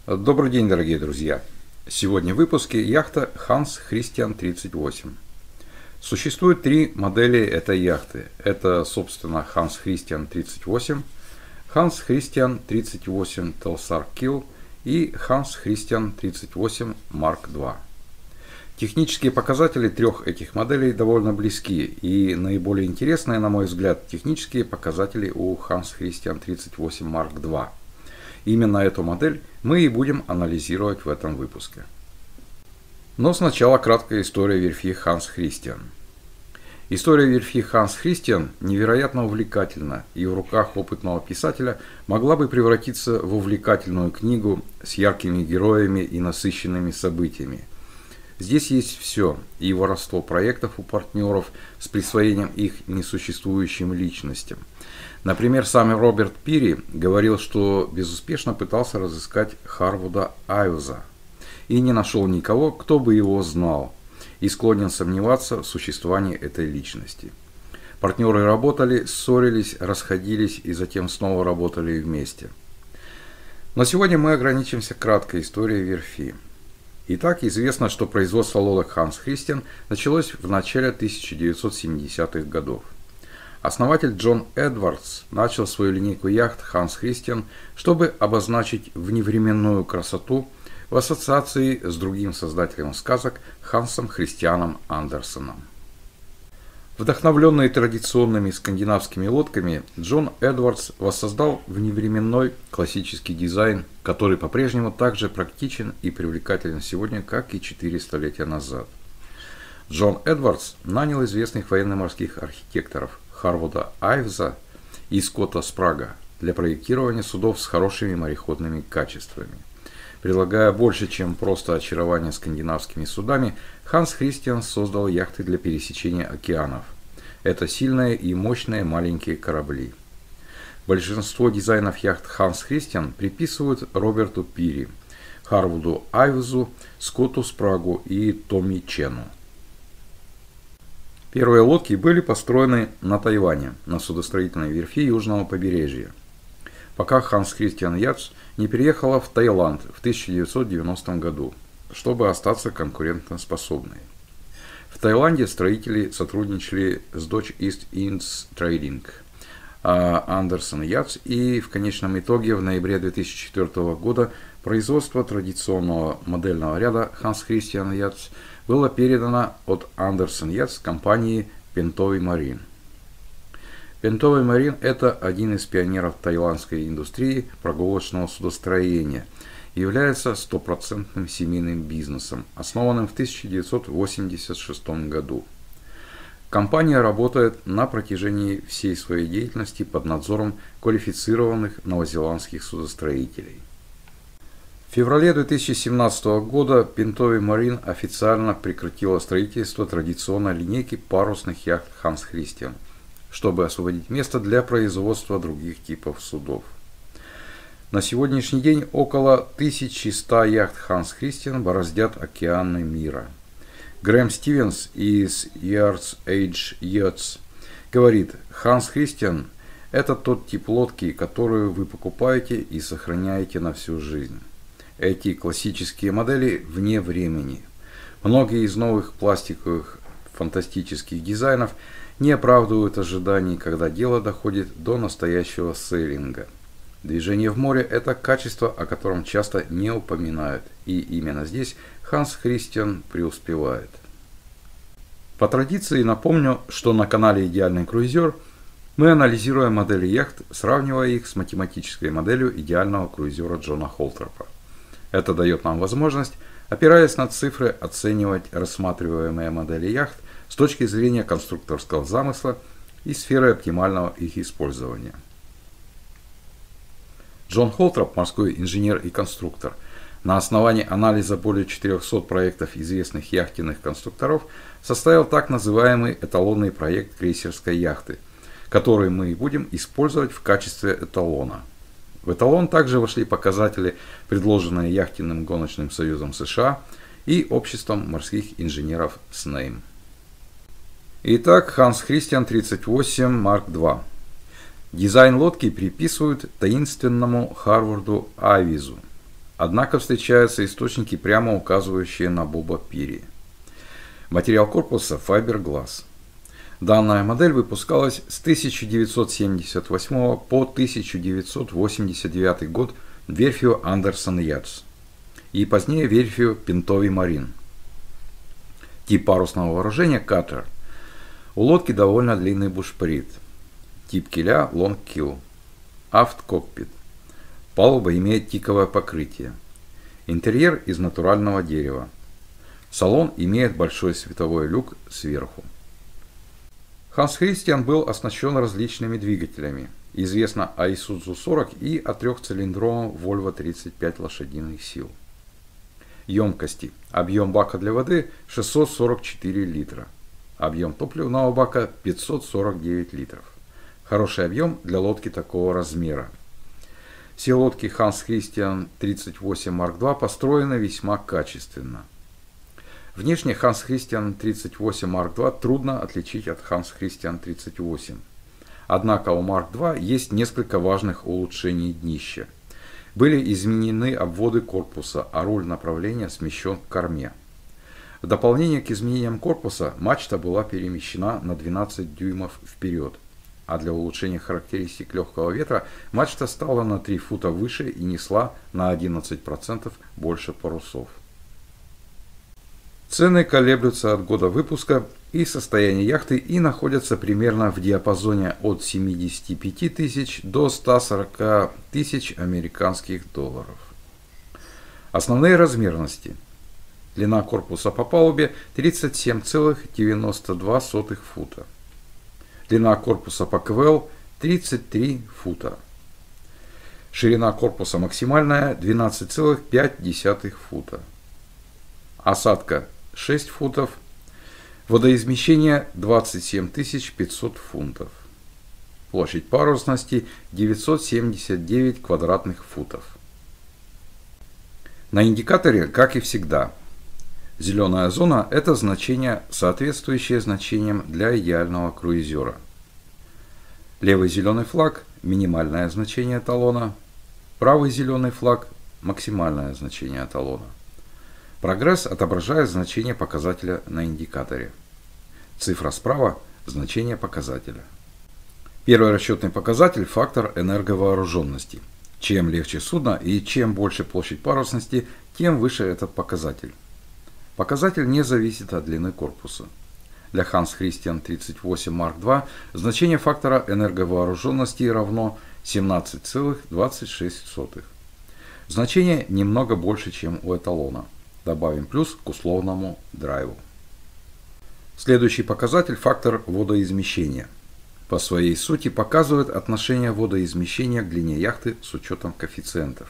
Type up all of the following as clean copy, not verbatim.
Добрый день, дорогие друзья! Сегодня в выпуске яхта Hans Christian 38. Существует три модели этой яхты. Это, собственно, Hans Christian 38, Hans Christian 38 Telstar Kiel и Hans Christian 38 Mark II. Технические показатели трех этих моделей довольно близки, и наиболее интересные, на мой взгляд, технические показатели у Hans Christian 38 Mark II. Именно эту модель мы и будем анализировать в этом выпуске. Но сначала краткая история верфи Hans Christian. История верфи Hans Christian невероятно увлекательна, и в руках опытного писателя могла бы превратиться в увлекательную книгу с яркими героями и насыщенными событиями. Здесь есть все, и воровство проектов у партнеров с присвоением их несуществующим личностям. Например, сам Роберт Пири говорил, что безуспешно пытался разыскать Харвуда Айвза и не нашел никого, кто бы его знал, и склонен сомневаться в существовании этой личности. Партнеры работали, ссорились, расходились и затем снова работали вместе. Но сегодня мы ограничимся краткой историей верфи. Итак, известно, что производство лодок Hans Christian началось в начале 1970-х годов. Основатель Джон Эдвардс начал свою линейку яхт Hans Christian, чтобы обозначить вневременную красоту в ассоциации с другим создателем сказок Хансом Христианом Андерсеном. Вдохновленный традиционными скандинавскими лодками, Джон Эдвардс воссоздал вневременной классический дизайн, который по-прежнему так же практичен и привлекателен сегодня, как и 4 столетия назад. Джон Эдвардс нанял известных военно-морских архитекторов Харвуда Айвза и Скотта Спрага для проектирования судов с хорошими мореходными качествами. Предлагая больше, чем просто очарование скандинавскими судами, Hans Christian создал яхты для пересечения океанов. Это сильные и мощные маленькие корабли. Большинство дизайнов яхт Hans Christian приписывают Роберту Пири, Харвуду Айвзу, Скотту Спрагу и Томми Чену. Первые лодки были построены на Тайване, на судостроительной верфи южного побережья, пока Hans Christian Yachts не переехала в Таиланд в 1990 году, чтобы остаться конкурентоспособной. В Таиланде строители сотрудничали с Dutch East Indies Trading, Andersen Yachts, и в конечном итоге в ноябре 2004 года производство традиционного модельного ряда Hans Christian Yachts было передано от Andersen Yachts компании Pentowey Marine. Pentowey Marine – это один из пионеров таиландской индустрии прогулочного судостроения и является стопроцентным семейным бизнесом, основанным в 1986 году. Компания работает на протяжении всей своей деятельности под надзором квалифицированных новозеландских судостроителей. В феврале 2017 года Pentowey Marine официально прекратила строительство традиционной линейки парусных яхт Hans Christian, чтобы освободить место для производства других типов судов. На сегодняшний день около 1100 яхт Hans Christian бороздят океаны мира. Грэм Стивенс из Yards Age Yachts говорит: Hans Christian – это тот тип лодки, которую вы покупаете и сохраняете на всю жизнь. Эти классические модели вне времени. Многие из новых пластиковых фантастических дизайнов не оправдывают ожиданий, когда дело доходит до настоящего сейлинга. Движение в море – это качество, о котором часто не упоминают, и именно здесь Hans Christian преуспевает. По традиции напомню, что на канале «Идеальный круизер» мы анализируем модели яхт, сравнивая их с математической моделью идеального круизера Джона Холтропа. Это дает нам возможность, опираясь на цифры, оценивать рассматриваемые модели яхт с точки зрения конструкторского замысла и сферы оптимального их использования. Джон Холтроп, морской инженер и конструктор, на основании анализа более 400 проектов известных яхтенных конструкторов составил так называемый эталонный проект крейсерской яхты, который мы будем использовать в качестве эталона. В эталон также вошли показатели, предложенные Яхтенным гоночным союзом США и Обществом морских инженеров СНЭЙМ. Итак, Hans Christian 38 Mark II. Дизайн лодки приписывают таинственному Харварду Айвзу. Однако встречаются источники, прямо указывающие на Боба Пири. Материал корпуса – Fiberglass. Данная модель выпускалась с 1978 по 1989 год верфью Anderson Yachts и позднее верфью Pinto Marine. Тип парусного вооружения – Cutter. У лодки довольно длинный бушприт. Тип киля – Long Keel. Aft-кокпит. Палуба имеет тиковое покрытие. Интерьер из натурального дерева. Салон имеет большой световой люк сверху. Hans Christian был оснащен различными двигателями. Известно о Isuzu 40 и о трехцилиндровом Volvo 35 лошадиных сил. Емкости. Объем бака для воды 644 литра. Объем топливного бака 549 литров. Хороший объем для лодки такого размера. Все лодки Hans Christian 38 Mark II построены весьма качественно. Внешне Hans Christian 38 Mark II трудно отличить от Hans Christian 38. Однако у Mark II есть несколько важных улучшений днища. Были изменены обводы корпуса, а руль направления смещен к корме. В дополнение к изменениям корпуса мачта была перемещена на 12 дюймов вперед. А для улучшения характеристик легкого ветра мачта стала на 3 фута выше и несла на 11% больше парусов. Цены колеблются от года выпуска и состояния яхты и находятся примерно в диапазоне от 75 тысяч до 140 тысяч американских долларов. Основные размерности. Длина корпуса по палубе 37,92 фута. Длина корпуса по КВЛ 33 фута. Ширина корпуса максимальная 12,5 фута. Осадка 6 футов. Водоизмещение 27 500 фунтов. Площадь парусности 979 квадратных футов. На индикаторе, как и всегда, зеленая зона – это значение, соответствующее значениям для идеального круизера. Левый зеленый флаг – минимальное значение эталона. Правый зеленый флаг – максимальное значение эталона. Прогресс отображает значение показателя на индикаторе. Цифра справа – значение показателя. Первый расчетный показатель – фактор энерговооруженности. Чем легче судно и чем больше площадь парусности, тем выше этот показатель. Показатель не зависит от длины корпуса. Для Hans Christian 38 Mark II значение фактора энерговооруженности равно 17,26. Значение немного больше, чем у эталона. Добавим плюс к условному драйву. Следующий показатель – фактор водоизмещения. По своей сути показывает отношение водоизмещения к длине яхты с учетом коэффициентов.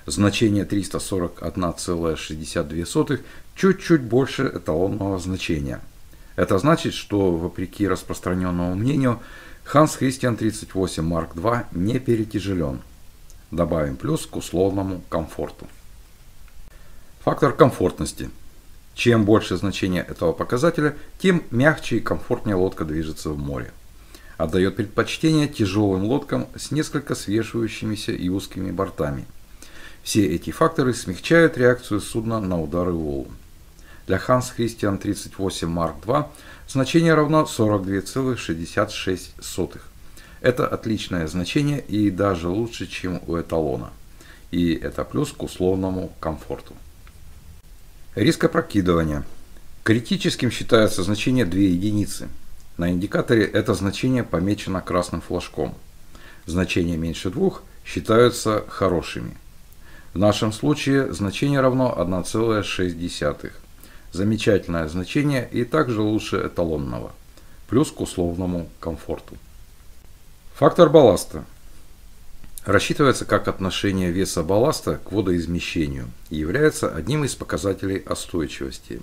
Значение 341,62 чуть-чуть больше эталонного значения. Это значит, что, вопреки распространенному мнению, Hans Christian 38 Mark II не перетяжелен. Добавим плюс к условному комфорту. Фактор комфортности. Чем больше значение этого показателя, тем мягче и комфортнее лодка движется в море. Отдает предпочтение тяжелым лодкам с несколько свешивающимися и узкими бортами. Все эти факторы смягчают реакцию судна на удары волн. Для Hans Christian 38 Mark II значение равно 42,66. Это отличное значение и даже лучше, чем у эталона. И это плюс к условному комфорту. Риск опрокидывания. Критическим считается значение 2 единицы. На индикаторе это значение помечено красным флажком. Значения меньше 2 считаются хорошими. В нашем случае значение равно 1,6. Замечательное значение и также лучше эталонного. Плюс к условному комфорту. Фактор балласта. Рассчитывается как отношение веса балласта к водоизмещению и является одним из показателей остойчивости.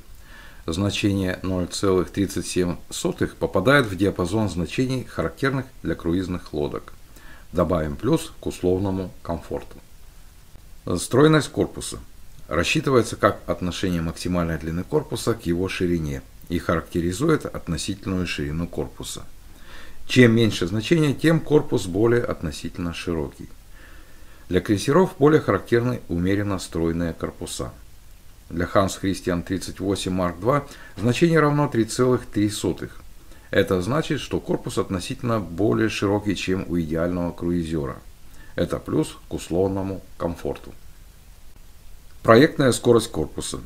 Значение 0,37 попадает в диапазон значений, характерных для круизных лодок. Добавим плюс к условному комфорту. Стройность корпуса. Рассчитывается как отношение максимальной длины корпуса к его ширине и характеризует относительную ширину корпуса. Чем меньше значение, тем корпус более относительно широкий. Для крейсеров более характерны умеренно стройные корпуса. Для Hans Christian 38 Mark II значение равно 3,3. Это значит, что корпус относительно более широкий, чем у идеального круизера. Это плюс к условному комфорту. Проектная скорость корпуса.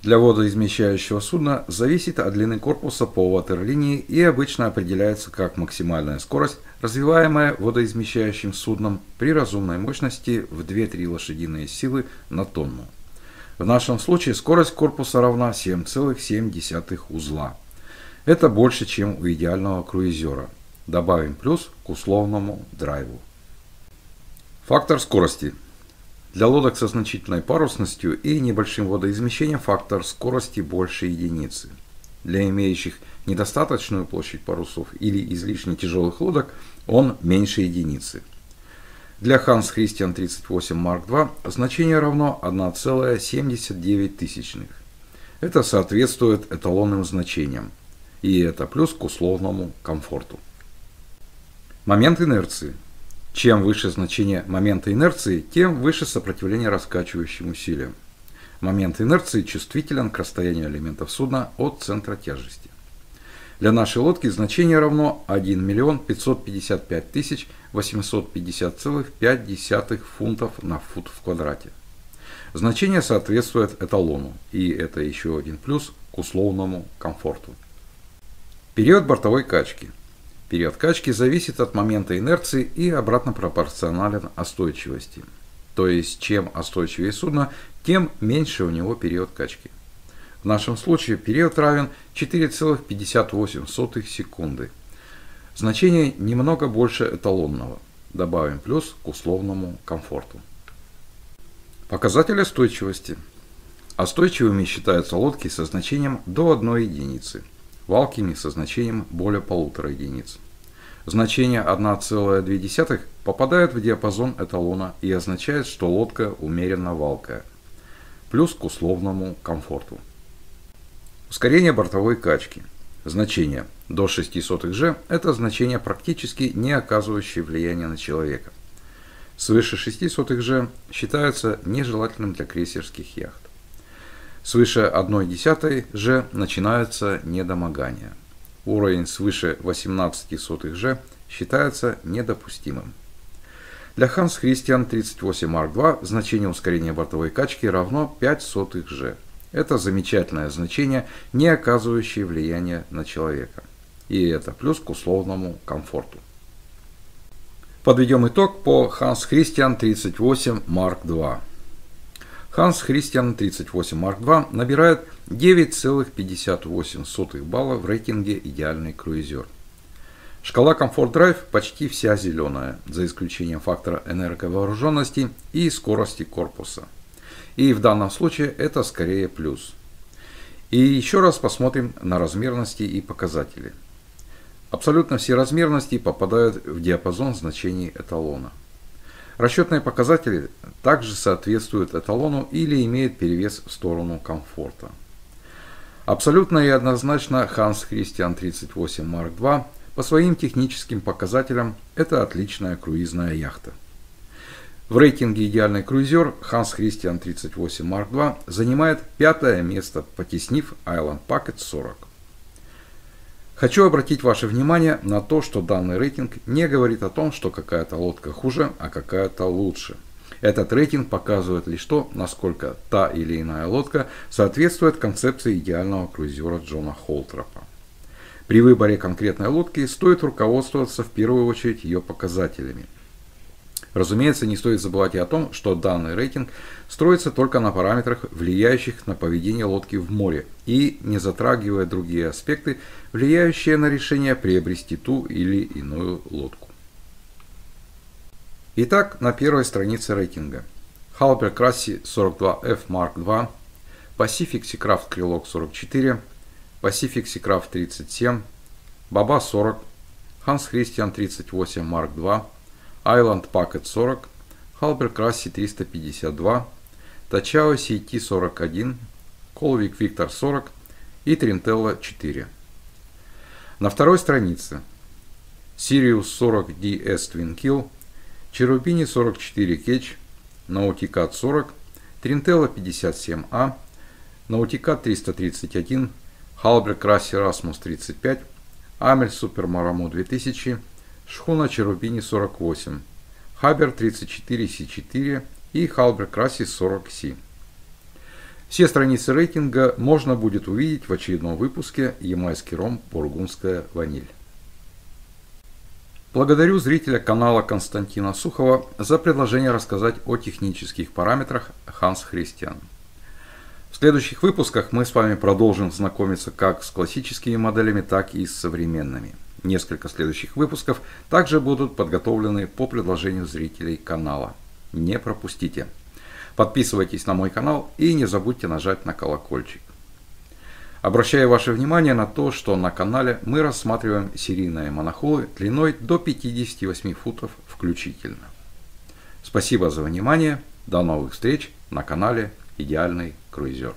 Для водоизмещающего судна зависит от длины корпуса по ватерлинии и обычно определяется как максимальная скорость, развиваемая водоизмещающим судном при разумной мощности в 2-3 лошадиные силы на тонну. В нашем случае скорость корпуса равна 7,7 узла. Это больше, чем у идеального круизера. Добавим плюс к условному драйву. Фактор скорости. Для лодок со значительной парусностью и небольшим водоизмещением фактор скорости больше единицы. Для имеющих недостаточную площадь парусов или излишне тяжелых лодок он меньше единицы. Для Hans Christian 38 Mark II значение равно 1,79. Это соответствует эталонным значениям. И это плюс к условному комфорту. Момент инерции. Чем выше значение момента инерции, тем выше сопротивление раскачивающим усилиям. Момент инерции чувствителен к расстоянию элементов судна от центра тяжести. Для нашей лодки значение равно 1 555 850,5 фунтов на фут в квадрате. Значение соответствует эталону, и это еще один плюс к условному комфорту. Период бортовой качки. Период качки зависит от момента инерции и обратно пропорционален остойчивости. То есть, чем остойчивее судно, тем меньше у него период качки. В нашем случае период равен 4,58 секунды. Значение немного больше эталонного. Добавим плюс к условному комфорту. Показатель остойчивости. Остойчивыми считаются лодки со значением до 1 единицы. Валкими со значением более 1,5 единиц. Значение 1,2 попадает в диапазон эталона и означает, что лодка умеренно валкая. Плюс к условному комфорту. Ускорение бортовой качки. Значение до 0,06 G – это значение, практически не оказывающее влияния на человека. Свыше 0,06 G считается нежелательным для крейсерских яхт. Свыше 0,1 G начинается недомогание. Уровень свыше 0,18 G считается недопустимым. Для Hans Christian 38 Mark II значение ускорения бортовой качки равно 0,05 G. Это замечательное значение, не оказывающее влияния на человека. И это плюс к условному комфорту. Подведем итог по Hans Christian 38 Mark II. Hans Christian 38 Mark II набирает 9,58 балла в рейтинге «Идеальный круизер». Шкала Comfort Drive почти вся зеленая, за исключением фактора энерговооруженности и скорости корпуса. И в данном случае это скорее плюс. И еще раз посмотрим на размерности и показатели. Абсолютно все размерности попадают в диапазон значений эталона. Расчетные показатели также соответствуют эталону или имеют перевес в сторону комфорта. Абсолютно и однозначно Hans Christian 38 Mark II по своим техническим показателям это отличная круизная яхта. В рейтинге «Идеальный круизер» Hans Christian 38 Mark II занимает 5-е место, потеснив Island Packet 40. Хочу обратить ваше внимание на то, что данный рейтинг не говорит о том, что какая-то лодка хуже, а какая-то лучше. Этот рейтинг показывает лишь то, насколько та или иная лодка соответствует концепции идеального круизера Джона Холтропа. При выборе конкретной лодки стоит руководствоваться в первую очередь ее показателями. Разумеется, не стоит забывать и о том, что данный рейтинг строится только на параметрах, влияющих на поведение лодки в море, и не затрагивая другие аспекты, влияющие на решение приобрести ту или иную лодку. Итак, на первой странице рейтинга. Halber Crassi 42F Mark II, Pacific Seacraft Krylok 44, Pacific Seacraft 37, Baba 40, Hans Christian 38 Mark II, Island Packet 40, Halber Crassi 352, Tachao CT 41, Colvik Victor 40 и Trentella 4. На второй странице Sirius 40 DS Twin Kill, Cherubini 44 Кетч, Nauticat 40, Trintella 57А, Nauticat 331, Halberg Krassi Rasmus 35, Амель Супер Мараму 2000, шхуна Cherubini 48, Хабер 34 С4 и Halberg Krassi 40 С. Все страницы рейтинга можно будет увидеть в очередном выпуске «Ямайский ром. Бургундская ваниль». Благодарю зрителя канала Константина Сухова за предложение рассказать о технических параметрах Hans Christian. В следующих выпусках мы с вами продолжим знакомиться как с классическими моделями, так и с современными. Несколько следующих выпусков также будут подготовлены по предложению зрителей канала. Не пропустите. Подписывайтесь на мой канал и не забудьте нажать на колокольчик. Обращаю ваше внимание на то, что на канале мы рассматриваем серийные монохолы длиной до 58 футов включительно. Спасибо за внимание. До новых встреч на канале Идеальный круизер.